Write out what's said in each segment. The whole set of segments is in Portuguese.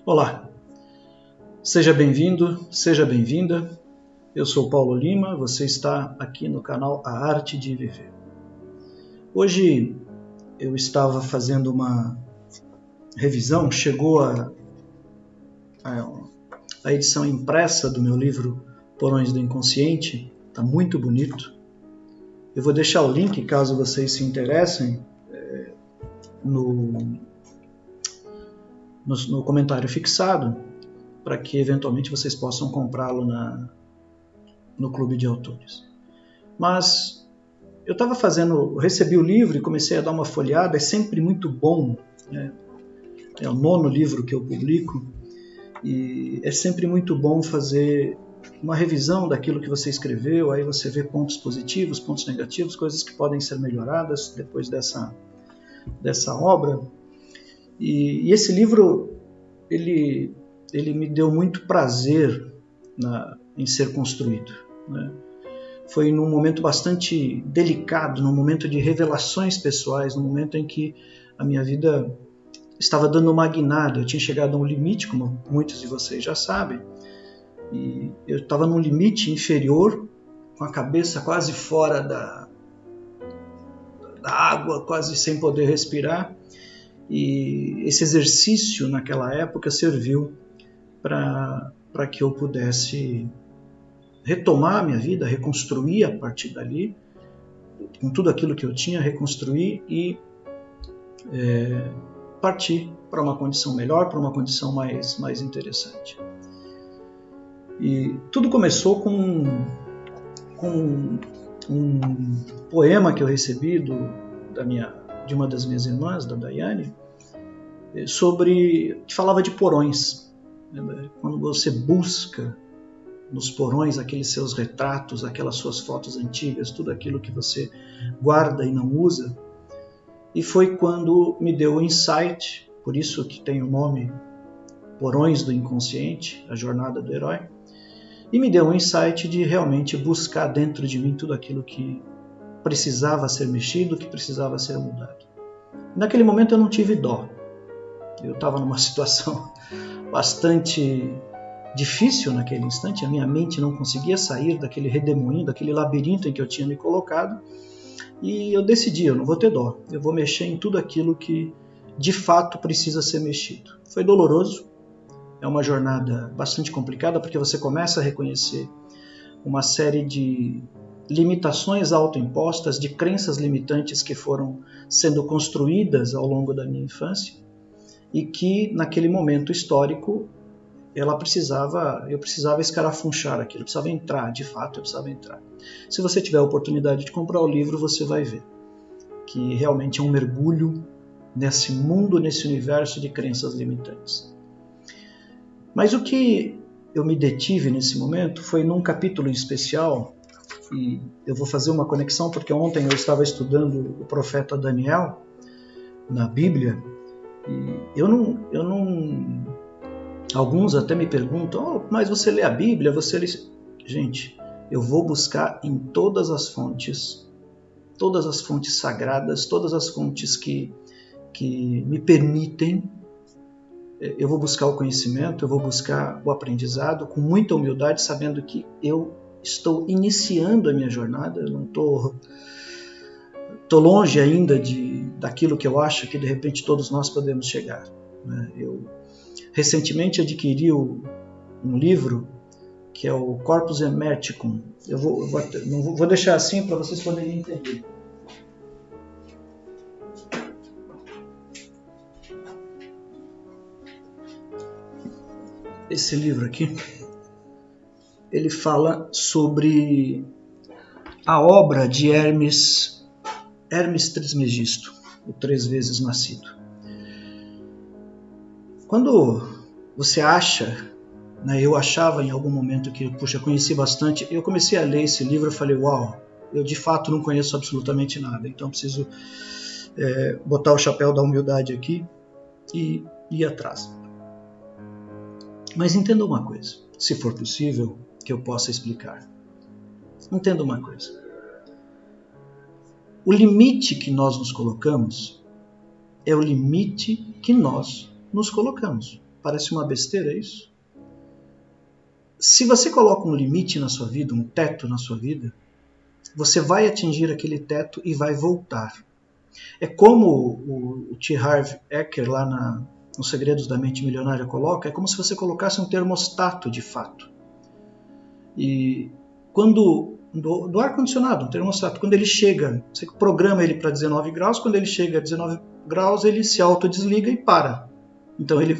Olá, seja bem-vindo, seja bem-vinda. Eu sou Paulo Lima, você está aqui no canal A Arte de Viver. Hoje eu estava fazendo uma revisão, chegou a edição impressa do meu livro Porões do Inconsciente, está muito bonito. Eu vou deixar o link, caso vocês se interessem, no comentário fixado, para que eventualmente vocês possam comprá-lo no Clube de Autores. Mas eu recebi o livro e comecei a dar uma folheada, é sempre muito bom, né? É o 9º livro que eu publico, e é sempre muito bom fazer uma revisão daquilo que você escreveu, aí você vê pontos positivos, pontos negativos, coisas que podem ser melhoradas depois dessa obra. E esse livro, ele me deu muito prazer em ser construído, né? Foi num momento bastante delicado, num momento de revelações pessoais, num momento em que a minha vida estava dando uma guinada. Eu tinha chegado a um limite, como muitos de vocês já sabem, e eu estava num limite inferior, com a cabeça quase fora da água, quase sem poder respirar. E esse exercício naquela época serviu para que eu pudesse retomar a minha vida, reconstruir a partir dali, com tudo aquilo que eu tinha, reconstruir e partir para uma condição melhor, para uma condição mais interessante. E tudo começou com um poema que eu recebi de uma das minhas irmãs, da Daiane, que falava de porões. Quando você busca nos porões aqueles seus retratos, aquelas suas fotos antigas, tudo aquilo que você guarda e não usa. E foi quando me deu o insight, por isso que tem o nome Porões do Inconsciente, a jornada do herói, e me deu o insight de realmente buscar dentro de mim tudo aquilo que precisava ser mexido, que precisava ser mudado. Naquele momento eu não tive dó. Eu estava numa situação bastante difícil naquele instante, a minha mente não conseguia sair daquele redemoinho, daquele labirinto em que eu tinha me colocado, e eu decidi, eu não vou ter dó, eu vou mexer em tudo aquilo que de fato precisa ser mexido. Foi doloroso, é uma jornada bastante complicada, porque você começa a reconhecer uma série de limitações autoimpostas, de crenças limitantes que foram sendo construídas ao longo da minha infância, e que naquele momento histórico eu precisava escarafunchar aquilo, eu precisava entrar, de fato eu precisava entrar. Se você tiver a oportunidade de comprar o livro, você vai ver que realmente é um mergulho nesse mundo, nesse universo de crenças limitantes. Mas o que eu me detive nesse momento foi num capítulo especial, e eu vou fazer uma conexão porque ontem eu estava estudando o profeta Daniel na Bíblia, e eu não alguns até me perguntam, mas você lê a Bíblia? Gente, eu vou buscar em todas as fontes sagradas, todas as fontes que me permitem, eu vou buscar o conhecimento, eu vou buscar o aprendizado com muita humildade, sabendo que eu estou iniciando a minha jornada, eu não estou longe ainda daquilo que eu acho que de repente todos nós podemos chegar, né? Eu recentemente adquiri um livro que é o Corpus Hermeticum. Eu vou deixar assim para vocês poderem entender. Esse livro aqui, ele fala sobre a obra de Hermes Trismegisto, o 3 vezes nascido. Quando você acha, né, eu achava em algum momento que, eu conheci bastante, eu comecei a ler esse livro e falei, uau, eu de fato não conheço absolutamente nada, então preciso botar o chapéu da humildade aqui e ir atrás. Mas entenda uma coisa, se for possível que eu possa explicar. Entenda uma coisa. O limite que nós nos colocamos é o limite que nós nos colocamos. Parece uma besteira isso? Se você coloca um limite na sua vida, um teto na sua vida, você vai atingir aquele teto e vai voltar. É como o T. Harv Eker lá nos Segredos da Mente Milionária coloca, é como se você colocasse um termostato de fato. E quando do ar-condicionado, um termostato, quando ele chega, você programa ele para 19 graus, quando ele chega a 19 graus, ele se autodesliga e para. Então ele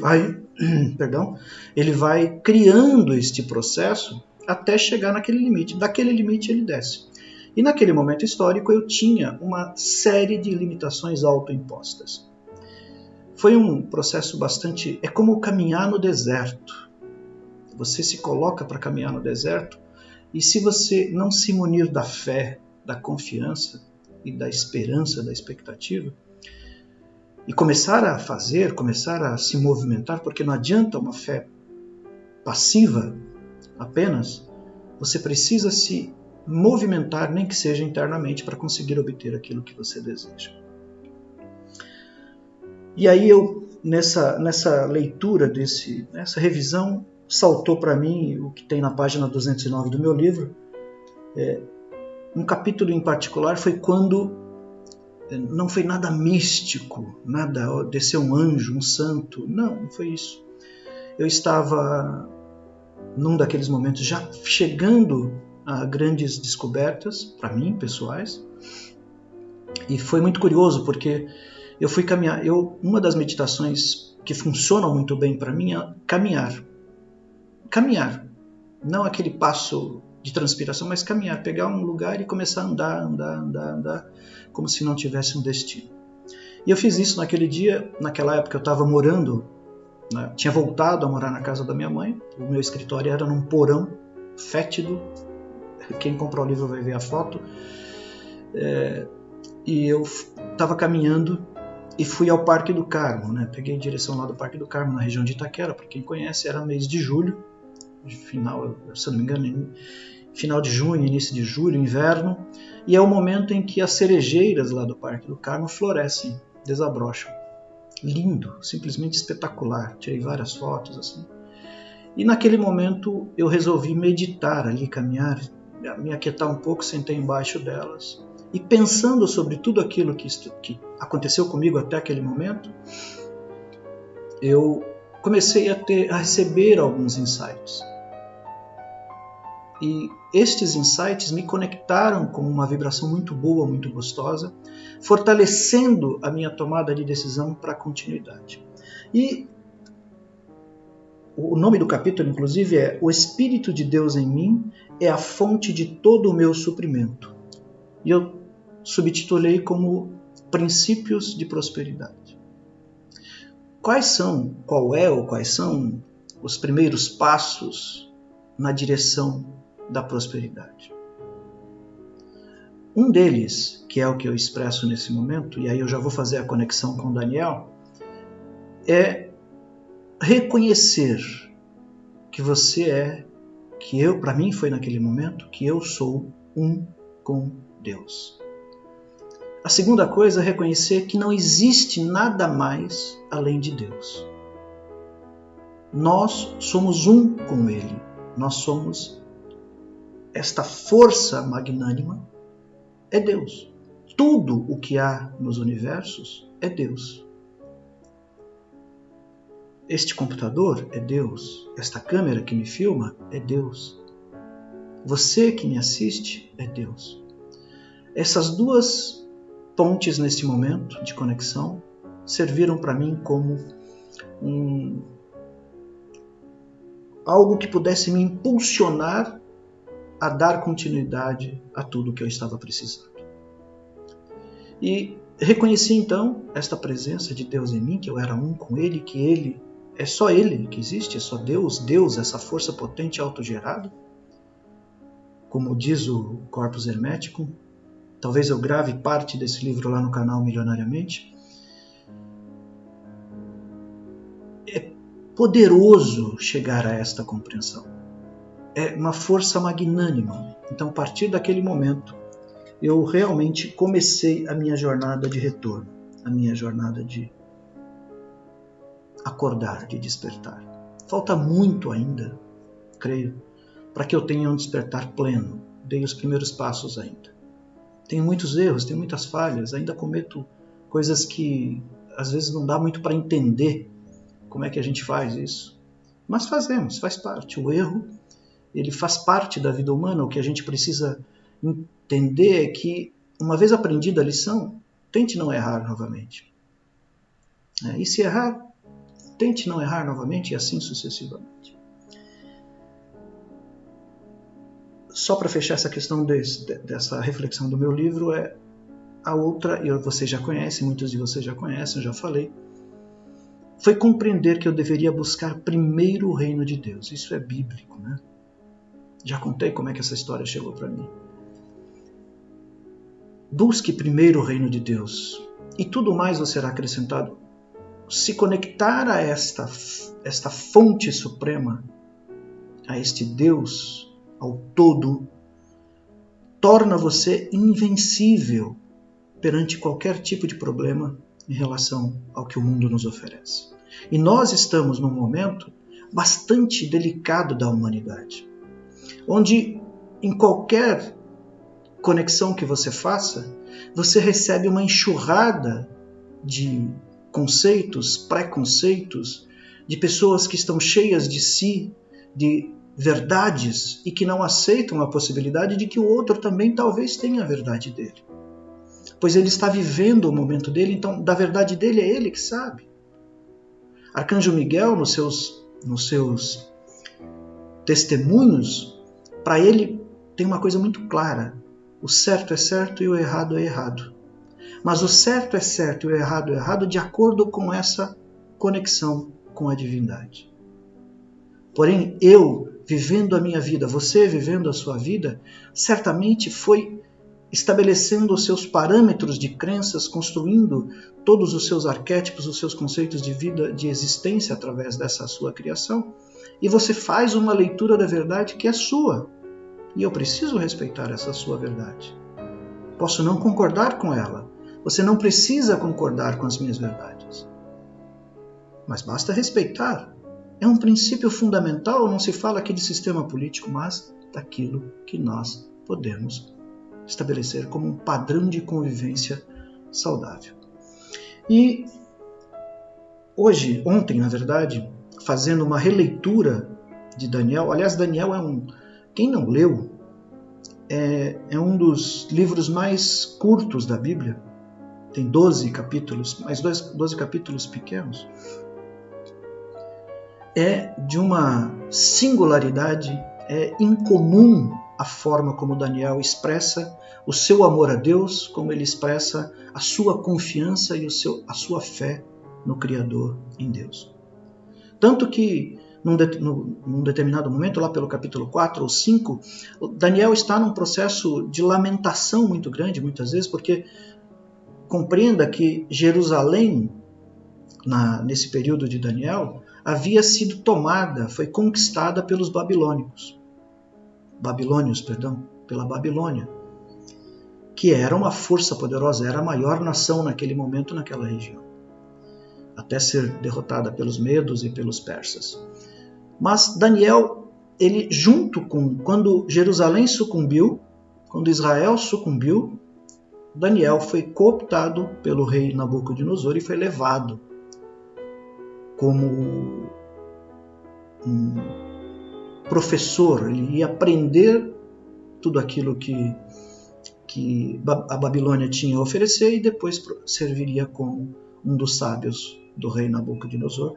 vai criando este processo até chegar naquele limite. Daquele limite ele desce. E naquele momento histórico eu tinha uma série de limitações autoimpostas. Foi um processo bastante... É como caminhar no deserto. Você se coloca para caminhar no deserto e se você não se munir da fé, da confiança e da esperança, da expectativa, e começar a fazer, começar a se movimentar, porque não adianta uma fé passiva apenas, você precisa se movimentar, nem que seja internamente, para conseguir obter aquilo que você deseja. E aí eu, nessa leitura, nessa revisão, saltou para mim o que tem na página 209 do meu livro. Um capítulo em particular foi quando não foi nada místico, nada, desceu um anjo, um santo, não foi isso. Eu estava num daqueles momentos já chegando a grandes descobertas, para mim, pessoais, e foi muito curioso porque eu fui caminhar. Uma das meditações que funcionam muito bem para mim é caminhar. Caminhar, não aquele passo de transpiração, mas caminhar, pegar um lugar e começar a andar, como se não tivesse um destino. E eu fiz isso naquele dia, naquela época eu estava morando, né, tinha voltado a morar na casa da minha mãe, o meu escritório era num porão fétido, quem comprou o livro vai ver a foto, e eu estava caminhando e fui ao Parque do Carmo, né? Peguei a direção lá do Parque do Carmo, na região de Itaquera, para quem conhece, era mês de julho, final, se eu não me engano, final de junho, início de julho, inverno, e é o momento em que as cerejeiras lá do Parque do Carmo florescem, desabrocham. Lindo, simplesmente espetacular. Tirei várias fotos assim. E naquele momento eu resolvi meditar ali, caminhar, me aquietar um pouco, sentei embaixo delas e pensando sobre tudo aquilo que aconteceu comigo até aquele momento, eu comecei a receber alguns insights. E estes insights me conectaram com uma vibração muito boa, muito gostosa, fortalecendo a minha tomada de decisão para a continuidade. E o nome do capítulo, inclusive, é O Espírito de Deus em mim é a fonte de todo o meu suprimento. E eu subtitulei como Princípios de Prosperidade. Quais são os primeiros passos na direção da prosperidade? Um deles, que é o que eu expresso nesse momento, e aí eu já vou fazer a conexão com Daniel, é reconhecer que você para mim foi naquele momento, que eu sou um com Deus. A segunda coisa é reconhecer que não existe nada mais além de Deus. Nós somos um com Ele. Nós somos esta força magnânima, é Deus. Tudo o que há nos universos é Deus. Este computador é Deus. Esta câmera que me filma é Deus. Você que me assiste é Deus. Essas duas pontes nesse momento de conexão serviram para mim como algo que pudesse me impulsionar a dar continuidade a tudo que eu estava precisando. E reconheci então esta presença de Deus em mim, que eu era um com Ele, que Ele é só Ele que existe, é só Deus, essa força potente autogerada. Como diz o Corpus Hermeticum, talvez eu grave parte desse livro lá no canal Milionariamente. É poderoso chegar a esta compreensão. É uma força magnânima. Então, a partir daquele momento, eu realmente comecei a minha jornada de retorno, a minha jornada de acordar, de despertar. Falta muito ainda, creio, para que eu tenha um despertar pleno. Dei os primeiros passos ainda. Tenho muitos erros, tenho muitas falhas, ainda cometo coisas que às vezes não dá muito para entender como é que a gente faz isso. Mas fazemos, faz parte. O erro, ele faz parte da vida humana. O que a gente precisa entender é que, uma vez aprendida a lição, tente não errar novamente. E se errar, tente não errar novamente, e assim sucessivamente. Só para fechar essa questão dessa reflexão do meu livro, a outra, e vocês já conhecem, muitos de vocês já conhecem, eu já falei, foi compreender que eu deveria buscar primeiro o reino de Deus. Isso é bíblico, né? Já contei como é que essa história chegou para mim. Busque primeiro o reino de Deus e tudo mais vos será acrescentado. Se conectar a esta fonte suprema, a este Deus, ao todo, torna você invencível perante qualquer tipo de problema em relação ao que o mundo nos oferece. E nós estamos num momento bastante delicado da humanidade, onde em qualquer conexão que você faça, você recebe uma enxurrada de conceitos, preconceitos, de pessoas que estão cheias de si, de verdades, e que não aceitam a possibilidade de que o outro também talvez tenha a verdade dele. Pois ele está vivendo o momento dele, então da verdade dele é ele que sabe. Arcanjo Miguel, nos seus testemunhos, para ele tem uma coisa muito clara: o certo é certo e o errado é errado. Mas o certo é certo e o errado é errado de acordo com essa conexão com a divindade. Porém, eu, vivendo a minha vida, você vivendo a sua vida, certamente foi estabelecendo os seus parâmetros de crenças, construindo todos os seus arquétipos, os seus conceitos de vida, de existência através dessa sua criação, e você faz uma leitura da verdade que é sua. E eu preciso respeitar essa sua verdade. Posso não concordar com ela. Você não precisa concordar com as minhas verdades. Mas basta respeitar. É um princípio fundamental, não se fala aqui de sistema político, mas daquilo que nós podemos estabelecer como um padrão de convivência saudável. E ontem, na verdade, fazendo uma releitura de Daniel, aliás, Daniel quem não leu, é um dos livros mais curtos da Bíblia, tem 12 capítulos, mas 12 capítulos pequenos, é de uma singularidade, é incomum a forma como Daniel expressa o seu amor a Deus, como ele expressa a sua confiança e a sua fé no Criador, em Deus. Tanto que, num determinado momento, lá pelo capítulo 4 ou 5, Daniel está num processo de lamentação muito grande, muitas vezes, porque compreenda que Jerusalém, nesse período de Daniel, havia sido tomada, foi conquistada pelos babilônios, pela Babilônia, que era uma força poderosa, era a maior nação naquele momento naquela região, até ser derrotada pelos medos e pelos persas. Mas Daniel, ele quando Jerusalém sucumbiu, quando Israel sucumbiu, Daniel foi cooptado pelo rei Nabucodonosor e foi levado como um professor. Ele ia aprender tudo aquilo que a Babilônia tinha a oferecer e depois serviria como um dos sábios do rei Nabucodonosor,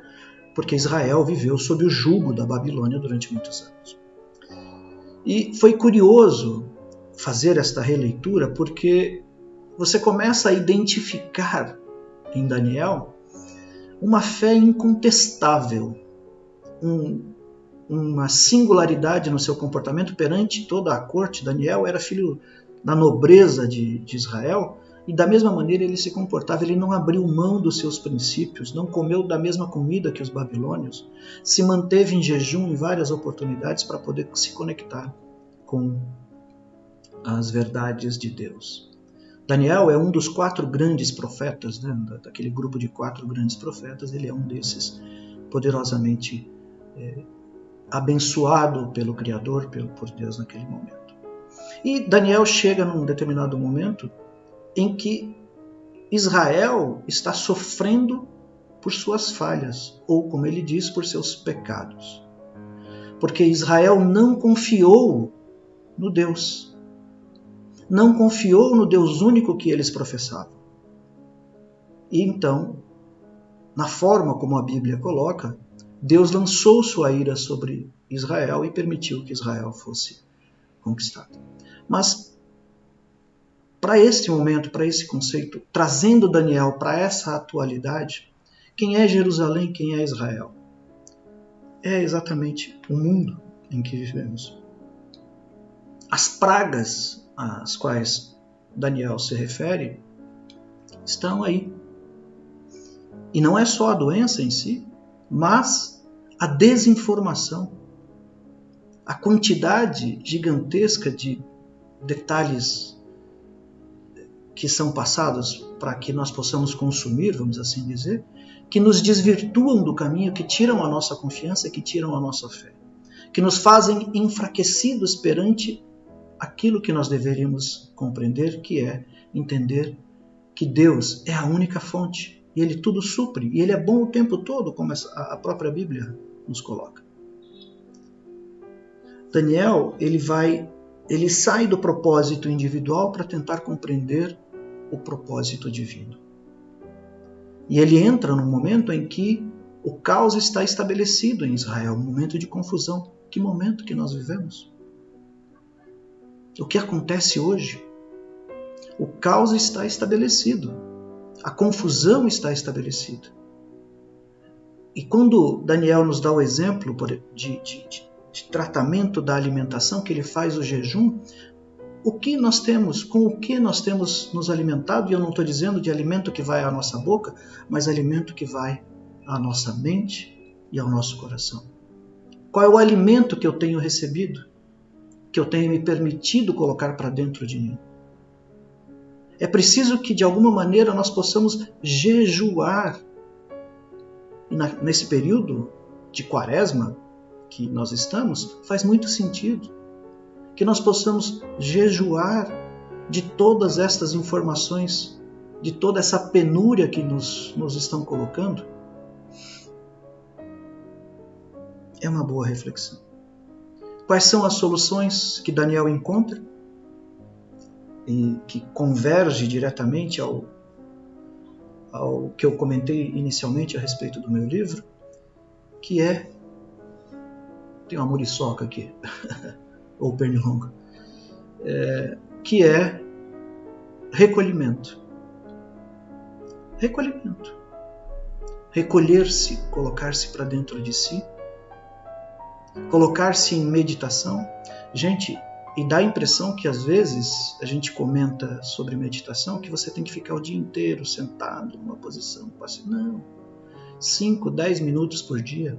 porque Israel viveu sob o jugo da Babilônia durante muitos anos. E foi curioso fazer esta releitura, porque você começa a identificar em Daniel uma fé incontestável, uma singularidade no seu comportamento perante toda a corte. Daniel era filho da nobreza de Israel, e da mesma maneira ele se comportava. Ele não abriu mão dos seus princípios, não comeu da mesma comida que os babilônios, se manteve em jejum em várias oportunidades para poder se conectar com as verdades de Deus. Daniel é um dos 4 grandes profetas, né? Daquele grupo de 4 grandes profetas, ele é um desses poderosamente abençoado pelo Criador, por Deus naquele momento. E Daniel chega num determinado momento em que Israel está sofrendo por suas falhas, ou como ele diz, por seus pecados. Porque Israel não confiou no Deus. Não confiou no Deus único que eles professavam. E então, na forma como a Bíblia coloca, Deus lançou sua ira sobre Israel e permitiu que Israel fosse conquistado. Mas, para esse momento, para esse conceito, trazendo Daniel para essa atualidade, quem é Jerusalém, quem é Israel? É exatamente o mundo em que vivemos. As pragas às quais Daniel se refere estão aí. E não é só a doença em si, mas a desinformação, a quantidade gigantesca de detalhes que são passados para que nós possamos consumir, vamos assim dizer, que nos desvirtuam do caminho, que tiram a nossa confiança, que tiram a nossa fé, que nos fazem enfraquecidos perante aquilo que nós deveríamos compreender, que é entender que Deus é a única fonte e Ele tudo supre, e Ele é bom o tempo todo, como a própria Bíblia nos coloca. Daniel, ele sai do propósito individual para tentar compreender o propósito divino. E ele entra num momento em que o caos está estabelecido em Israel, um momento de confusão. Que momento que nós vivemos? O que acontece hoje? O caos está estabelecido. A confusão está estabelecida. E quando Daniel nos dá o exemplo de tratamento da alimentação, que ele faz o jejum, o que nós temos, com o que nós temos nos alimentado, e eu não estou dizendo de alimento que vai à nossa boca, mas alimento que vai à nossa mente e ao nosso coração. Qual é o alimento que eu tenho recebido, que eu tenho me permitido colocar para dentro de mim? É preciso que de alguma maneira nós possamos jejuar. E nesse período de quaresma que nós estamos, faz muito sentido que nós possamos jejuar de todas estas informações, de toda essa penúria que nos estão colocando. É uma boa reflexão. Quais são as soluções que Daniel encontra e que converge diretamente ao que eu comentei inicialmente a respeito do meu livro, que é... Tem uma muriçoca aqui, ou pernilongo, que é recolhimento. Recolhimento. Recolher-se, colocar-se para dentro de si, colocar-se em meditação. Gente, e dá a impressão que às vezes a gente comenta sobre meditação que você tem que ficar o dia inteiro sentado numa posição passiva. Não. 5, 10 minutos por dia,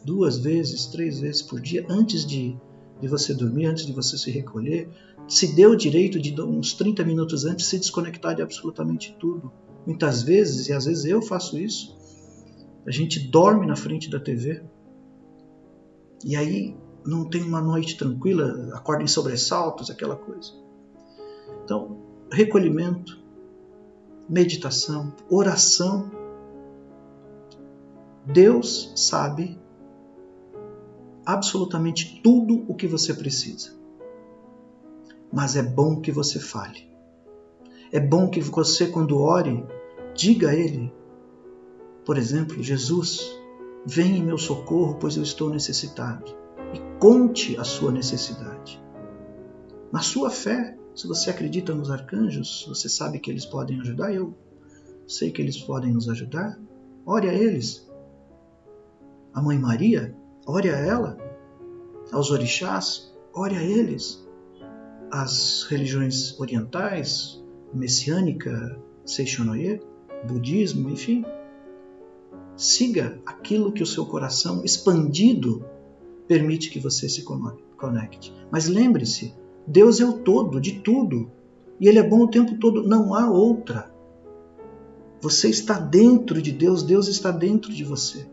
2 vezes, 3 vezes por dia, antes de você dormir, antes de você se recolher, se dê o direito de uns 30 minutos antes se desconectar de absolutamente tudo. Muitas vezes, e às vezes eu faço isso, a gente dorme na frente da TV e aí não tem uma noite tranquila, acorda em sobressaltos, aquela coisa. Então, recolhimento, meditação, oração. Deus sabe absolutamente tudo o que você precisa. Mas é bom que você fale. É bom que você, quando ore, diga a Ele, por exemplo, Jesus, vem em meu socorro, pois eu estou necessitado. E conte a sua necessidade. Na sua fé, se você acredita nos arcanjos, você sabe que eles podem ajudar, eu sei que eles podem nos ajudar, ore a eles. A Mãe Maria, ore a ela. Aos orixás, ore a eles. As religiões orientais, messiânica, Seishonoye, budismo, enfim. Siga aquilo que o seu coração expandido permite que você se conecte. Mas lembre-se, Deus é o todo, de tudo. E Ele é bom o tempo todo, não há outra. Você está dentro de Deus, Deus está dentro de você.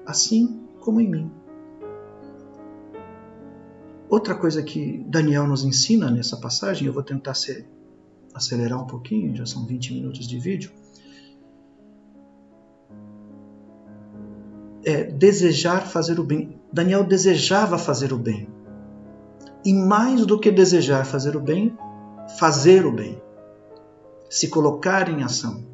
assim como em mim. Outra coisa que Daniel nos ensina nessa passagem, eu vou tentar acelerar um pouquinho, já são 20 minutos de vídeo, é desejar fazer o bem. Daniel desejava fazer o bem. E mais do que desejar fazer o bem, fazer o bem. Se colocar em ação.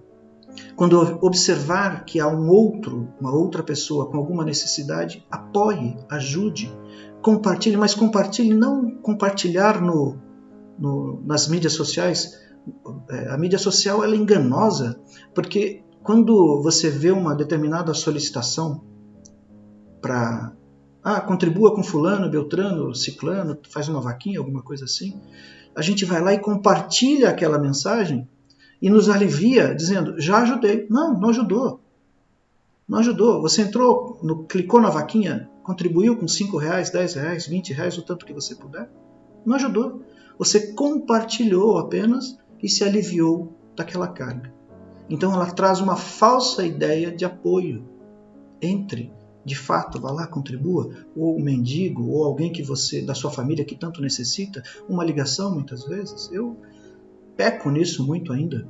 Quando observar que há uma outra pessoa com alguma necessidade, apoie, ajude, compartilhe, mas compartilhe, não compartilhar nas mídias sociais. A mídia social ela é enganosa, porque quando você vê uma determinada solicitação para contribua com fulano, beltrano, ciclano, faz uma vaquinha, alguma coisa assim, a gente vai lá e compartilha aquela mensagem e nos alivia dizendo, já ajudei. Não ajudou. Não ajudou. Você entrou, clicou na vaquinha, contribuiu com R$5, R$10, R$20, o tanto que você puder. Não ajudou. Você compartilhou apenas e se aliviou daquela carga. Então ela traz uma falsa ideia de apoio entre, de fato, vá lá, contribua, ou um mendigo, ou alguém que você, da sua família que tanto necessita, uma ligação muitas vezes. Eu peco nisso muito ainda.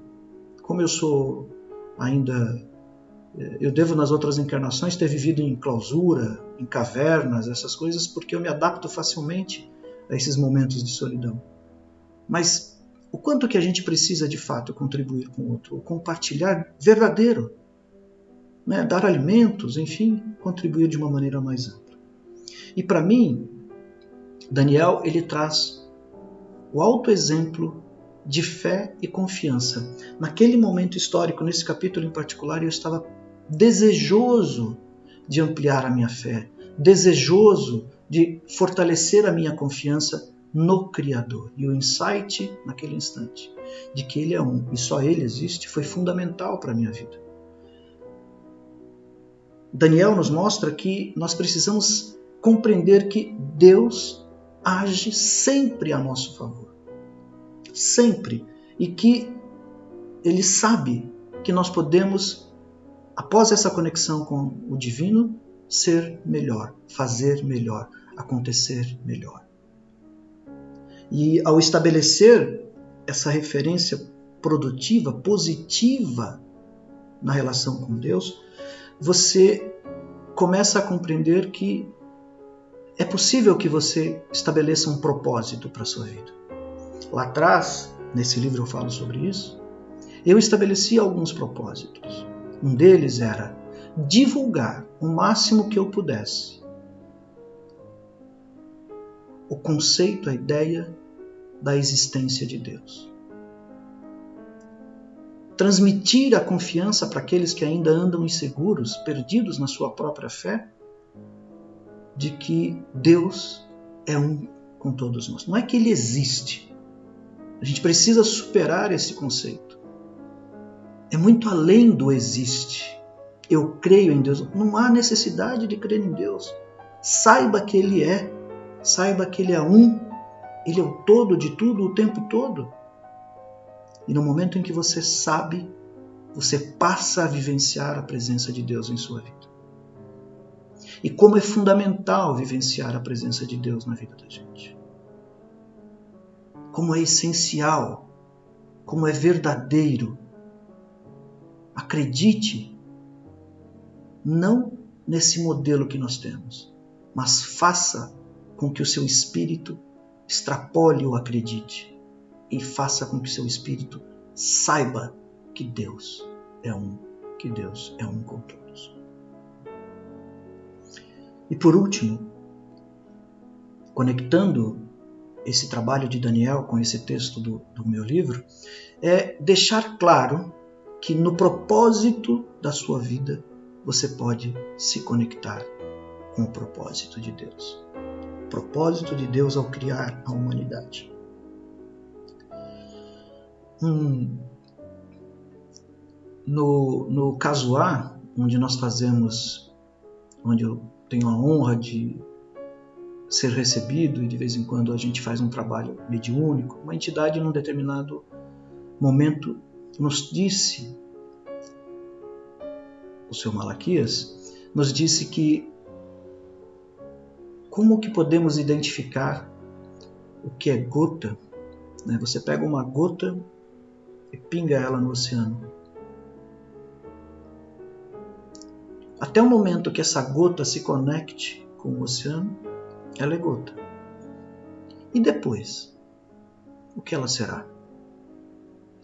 Como eu sou ainda... Eu devo nas outras encarnações ter vivido em clausura, em cavernas, essas coisas, porque eu me adapto facilmente a esses momentos de solidão. Mas o quanto que a gente precisa de fato contribuir com o outro, compartilhar verdadeiro, né? Dar alimentos, enfim, contribuir de uma maneira mais ampla. E para mim, Daniel, ele traz o alto exemplo de fé e confiança. Naquele momento histórico, nesse capítulo em particular, eu estava desejoso de ampliar a minha fé, desejoso de fortalecer a minha confiança no Criador. E o insight, naquele instante, de que Ele é um e só Ele existe, foi fundamental para a minha vida. Daniel nos mostra que nós precisamos compreender que Deus age sempre a nosso favor. Sempre. E que Ele sabe que nós podemos, após essa conexão com o divino, ser melhor, fazer melhor, acontecer melhor. E ao estabelecer essa referência produtiva, positiva na relação com Deus, você começa a compreender que é possível que você estabeleça um propósito para a sua vida. Lá atrás, nesse livro eu falo sobre isso, eu estabeleci alguns propósitos. Um deles era divulgar o máximo que eu pudesse o conceito, a ideia da existência de Deus. Transmitir a confiança para aqueles que ainda andam inseguros, perdidos na sua própria fé, de que Deus é um com todos nós. Não é que Ele existe. A gente precisa superar esse conceito. É muito além do existe. Eu creio em Deus. Não há necessidade de crer em Deus. Saiba que Ele é. Saiba que Ele é um. Ele é o todo de tudo o tempo todo. E no momento em que você sabe, você passa a vivenciar a presença de Deus em sua vida. E como é fundamental vivenciar a presença de Deus na vida da gente. Como é essencial, como é verdadeiro. Acredite, não nesse modelo que nós temos, mas faça com que o seu espírito extrapole ou acredite. E faça com que o seu espírito saiba que Deus é um, que Deus é um com todos. E por último, conectando esse trabalho de Daniel com esse texto do meu livro, é deixar claro que no propósito da sua vida você pode se conectar com o propósito de Deus. O propósito de Deus ao criar a humanidade. No caso A, onde nós fazemos, onde eu tenho a honra de ser recebido e de vez em quando a gente faz um trabalho mediúnico, uma entidade num determinado momento nos disse, o seu Malaquias, nos disse que como que podemos identificar o que é gota, né? Você pega uma gota e pinga ela no oceano. Até o momento que essa gota se conecte com o oceano, ela é gota. E depois, o que ela será?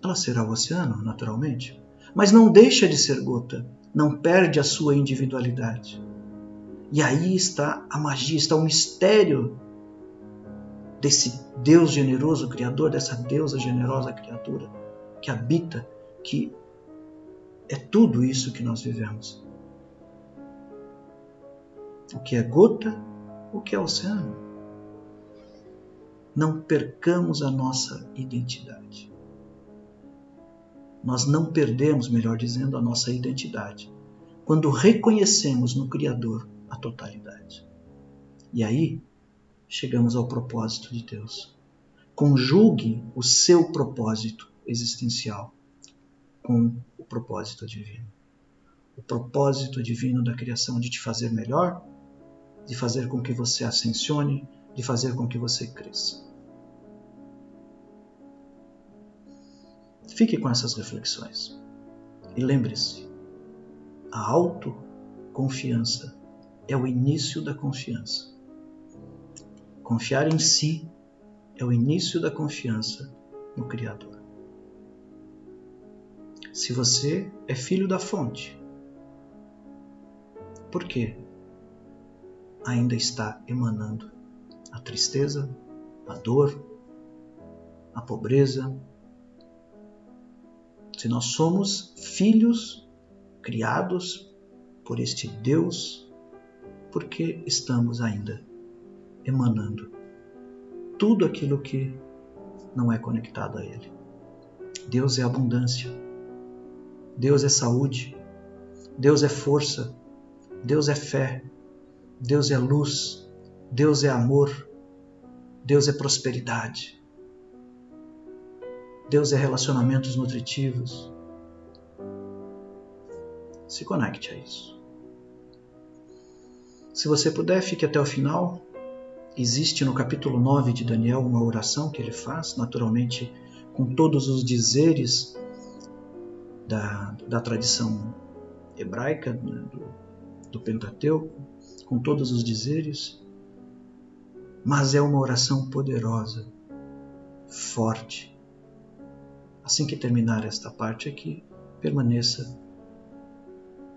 Ela será o oceano, naturalmente, mas não deixa de ser gota, não perde a sua individualidade. E aí está a magia, está o mistério desse Deus generoso criador, dessa deusa generosa criatura que habita, que é tudo isso que nós vivemos. O que é gota, o que é oceano. Não percamos a nossa identidade. Nós não perdemos, melhor dizendo, a nossa identidade quando reconhecemos no Criador a totalidade. E aí chegamos ao propósito de Deus. Conjugue o seu propósito existencial com o propósito divino. O propósito divino da criação de te fazer melhor, de fazer com que você ascensione, de fazer com que você cresça. Fique com essas reflexões. E lembre-se, a autoconfiança é o início da confiança. Confiar em si é o início da confiança no Criador. Se você é filho da fonte, por quê? Ainda está emanando a tristeza, a dor, a pobreza. Se nós somos filhos criados por este Deus, por que estamos ainda emanando tudo aquilo que não é conectado a Ele? Deus é abundância, Deus é saúde, Deus é força, Deus é fé, Deus é luz, Deus é amor, Deus é prosperidade, Deus é relacionamentos nutritivos. Se conecte a isso. Se você puder, fique até o final. Existe no capítulo 9 de Daniel uma oração que ele faz, naturalmente com todos os dizeres da tradição hebraica, do Pentateuco, com todos os dizeres, mas é uma oração poderosa, forte. Assim que terminar esta parte aqui, permaneça,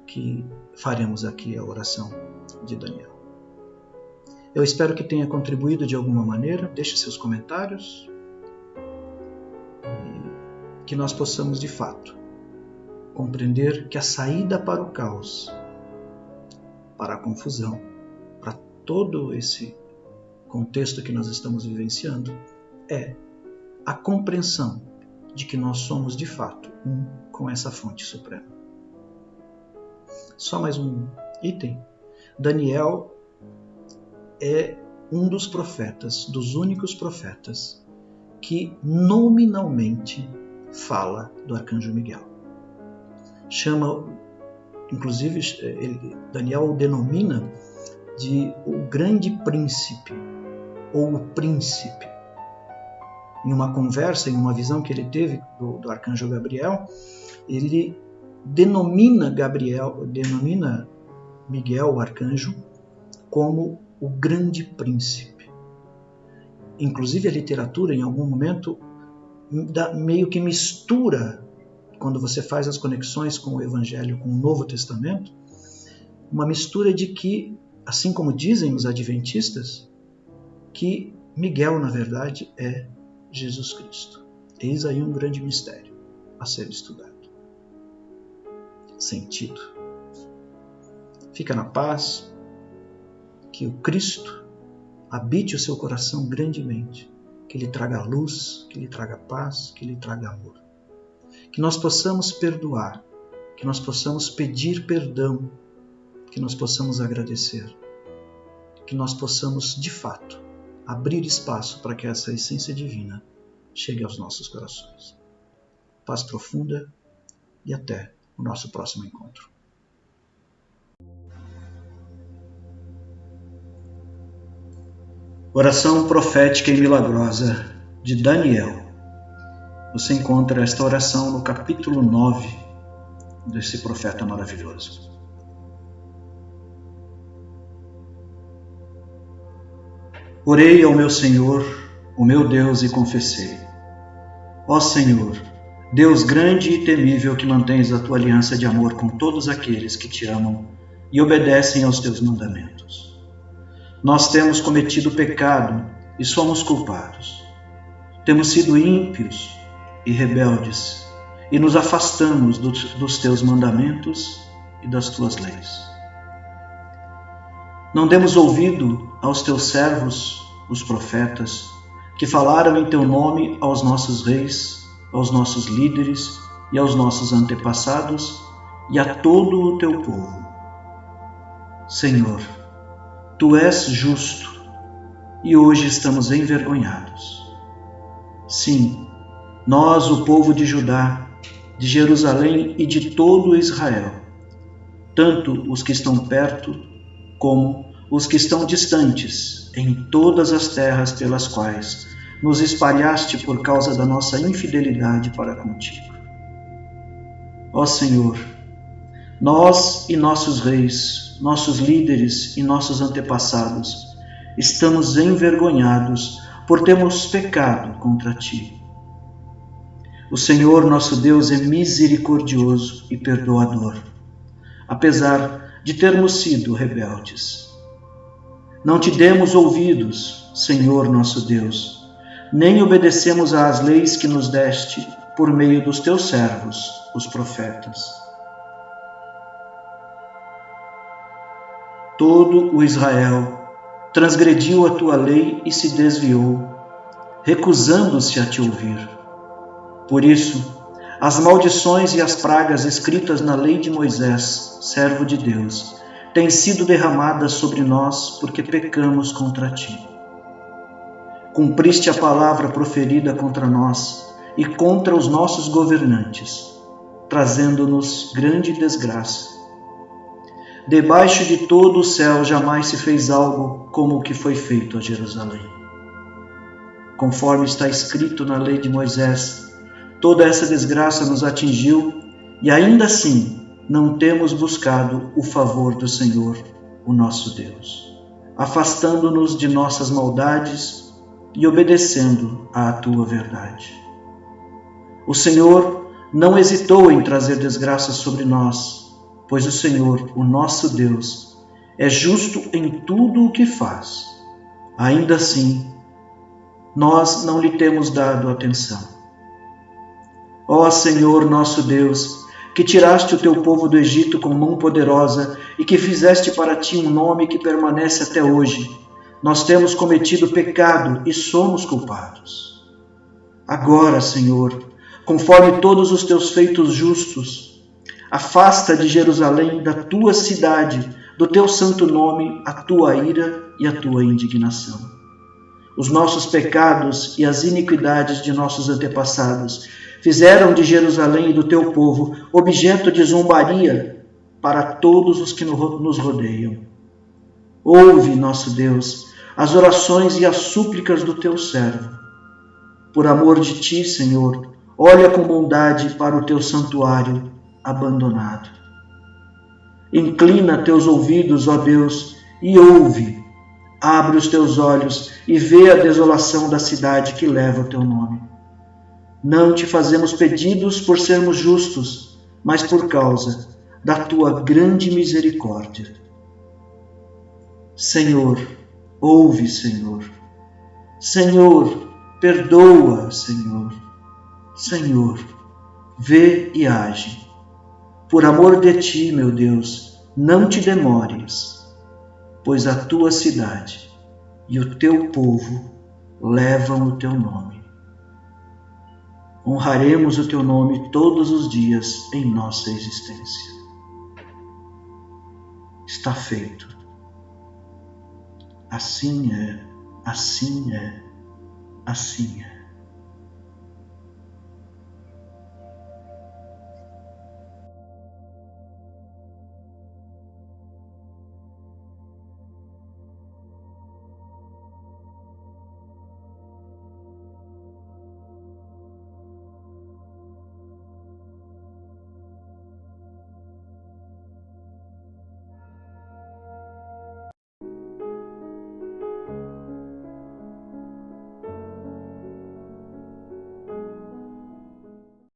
que faremos aqui a oração de Daniel. Eu espero que tenha contribuído de alguma maneira. Deixe seus comentários e que nós possamos de fato compreender que a saída para o caos, para a confusão, para todo esse contexto que nós estamos vivenciando, é a compreensão de que nós somos de fato um com essa fonte suprema. Só mais um item. Daniel é um dos profetas, dos únicos profetas, que nominalmente fala do arcanjo Miguel. Chama, inclusive, Daniel o denomina de o grande príncipe, ou o príncipe. Em uma conversa, em uma visão que ele teve do arcanjo Gabriel, ele denomina Miguel, o arcanjo, como o grande príncipe. Inclusive a literatura, em algum momento, meio que mistura, quando você faz as conexões com o Evangelho, com o Novo Testamento, uma mistura de que, assim como dizem os adventistas, que Miguel, na verdade, é Jesus Cristo. Eis aí um grande mistério a ser estudado. Sentido. Fica na paz, que o Cristo habite o seu coração grandemente, que lhe traga luz, que lhe traga paz, que lhe traga amor. Que nós possamos perdoar, que nós possamos pedir perdão, que nós possamos agradecer, que nós possamos, de fato, abrir espaço para que essa essência divina chegue aos nossos corações. Paz profunda e até o nosso próximo encontro. Oração profética e milagrosa de Daniel. Você encontra esta oração no capítulo 9 desse profeta maravilhoso. Orei ao meu Senhor, o meu Deus, e confessei: ó Senhor, Deus grande e temível, que mantens a tua aliança de amor com todos aqueles que te amam e obedecem aos teus mandamentos. Nós temos cometido pecado e somos culpados. Temos sido ímpios e rebeldes e nos afastamos dos teus mandamentos e das tuas leis. Não demos ouvido aos teus servos, os profetas, que falaram em teu nome aos nossos reis, aos nossos líderes e aos nossos antepassados e a todo o teu povo. Senhor, tu és justo e hoje estamos envergonhados. Sim, nós, o povo de Judá, de Jerusalém e de todo Israel, tanto os que estão perto como os que estão distantes, em todas as terras pelas quais nos espalhaste por causa da nossa infidelidade para contigo. Ó Senhor, nós e nossos reis, nossos líderes e nossos antepassados estamos envergonhados por termos pecado contra ti. O Senhor nosso Deus é misericordioso e perdoador, apesar de termos sido rebeldes. Não te demos ouvidos, Senhor nosso Deus, nem obedecemos às leis que nos deste por meio dos teus servos, os profetas. Todo o Israel transgrediu a tua lei e se desviou, recusando-se a te ouvir. Por isso, as maldições e as pragas escritas na lei de Moisés, servo de Deus, têm sido derramadas sobre nós porque pecamos contra ti. Cumpriste a palavra proferida contra nós e contra os nossos governantes, trazendo-nos grande desgraça. Debaixo de todo o céu jamais se fez algo como o que foi feito a Jerusalém. Conforme está escrito na lei de Moisés, toda essa desgraça nos atingiu e ainda assim não temos buscado o favor do Senhor, o nosso Deus, afastando-nos de nossas maldades e obedecendo à tua verdade. O Senhor não hesitou em trazer desgraça sobre nós, pois o Senhor, o nosso Deus, é justo em tudo o que faz. Ainda assim, nós não lhe temos dado atenção. Ó Senhor nosso Deus, que tiraste o teu povo do Egito com mão poderosa e que fizeste para ti um nome que permanece até hoje, nós temos cometido pecado e somos culpados. Agora, Senhor, conforme todos os teus feitos justos, afasta de Jerusalém, da tua cidade, do teu santo nome, a tua ira e a tua indignação. Os nossos pecados e as iniquidades de nossos antepassados fizeram de Jerusalém e do teu povo objeto de zombaria para todos os que nos rodeiam. Ouve, nosso Deus, as orações e as súplicas do teu servo. Por amor de ti, Senhor, olha com bondade para o teu santuário abandonado. Inclina teus ouvidos, ó Deus, e ouve. Abre os teus olhos e vê a desolação da cidade que leva o teu nome. Não te fazemos pedidos por sermos justos, mas por causa da tua grande misericórdia. Senhor, ouve, Senhor. Senhor, perdoa, Senhor. Senhor, vê e age. Por amor de ti, meu Deus, não te demores, pois a tua cidade e o teu povo levam o teu nome. Honraremos o teu nome todos os dias em nossa existência. Está feito. Assim é, assim é, assim é.